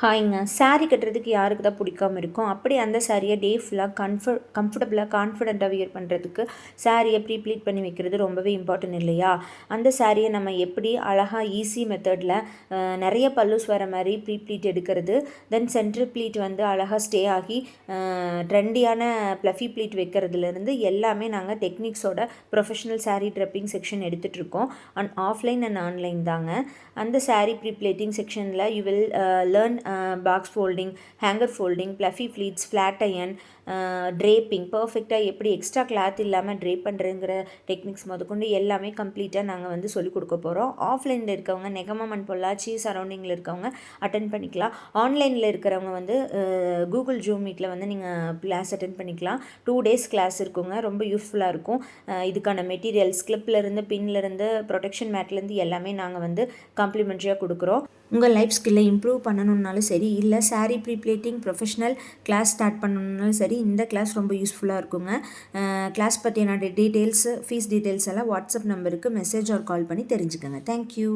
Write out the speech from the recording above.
ஹாய்ங்க. சாரீ கட்டுறதுக்கு யாருக்கு தான் பிடிக்காம இருக்கும். அப்படி அந்த சாரியை டே ஃபுல்லாக கம்ஃபர்டபுளாக கான்ஃபிடென்ட்டாக வியர் பண்ணுறதுக்கு சாரியை ப்ளீட் பண்ணி வைக்கிறது ரொம்பவே இம்பார்ட்டன்ட் இல்லையா? அந்த சாரியை நம்ம எப்படி அழகாக ஈஸி மெத்தடில் நிறைய பல்லூஸ் வர மாதிரி ப்ளீட் எடுக்கிறது, தென் சென்டர் ப்ளீட் வந்து அழகாக ஸ்டே ஆகி ட்ரெண்டியான ப்ளஃபி ப்ளீட் வைக்கிறதுலேருந்து எல்லாமே நாங்கள் டெக்னிக்ஸோட ப்ரொஃபஷனல் சாரீ ட்ரெப்பிங் செக்ஷன் எடுத்துகிட்ருக்கோம். ஆஃப்லைன் அண்ட் ஆன்லைன் தாங்க. அந்த சாரீ ப்ளீட்டிங் செக்ஷனில் you will learn box folding, hanger folding, fluffy pleats, flat iron, draping, பர்ஃபெக்டாக எப்படி எக்ஸ்ட்ரா கிளாத் இல்லாமல் ட்ரேப் பண்ணுறங்கிற டெக்னிக்ஸ் முதற்கொண்டு எல்லாமே கம்ப்ளீட்டாக நாங்கள் வந்து சொல்லிக் கொடுக்க போகிறோம். ஆஃப்லைனில் இருக்கவங்க நெகமம் அண்ட் பொள்ளாச்சி சரௌண்டிங்கில் இருக்கவங்க அட்டன் பண்ணிக்கலாம். ஆன்லைனில் இருக்கிறவங்க வந்து கூகுள் ஜூம் மீட்டில் வந்து நீங்கள் கிளாஸ் அட்டன் பண்ணிக்கலாம். 2 days கிளாஸ் இருக்குங்க. ரொம்ப யூஸ்ஃபுல்லாக இருக்கும். இதுக்கான மெட்டீரியல்ஸ் கிளிப்லேருந்து பின்லேருந்து ப்ரொடெக்ஷன் மேட்லேருந்து எல்லாமே நாங்கள் வந்து காம்ப்ளிமெண்ட்ரியாக கொடுக்குறோம். உங்கள் லைஃப் ஸ்கில்லை இம்ப்ரூவ் பண்ணணுன்னாலும் சரி, இல்லை sari pleating professional class start பண்ணணுன்னாலும் சரி, இந்த கிளாஸ் ரொம்ப யூஸ்ஃபுல்லாக இருக்குங்க. கிளாஸ் பற்றின டீட்டெயில்ஸு, ஃபீஸ் டீட்டெயில்ஸ் எல்லாம் வாட்ஸ்அப் நம்பருக்கு மெசேஜ் ஆர் கால் பண்ணி தெரிஞ்சுக்கோங்க. தேங்க்யூ.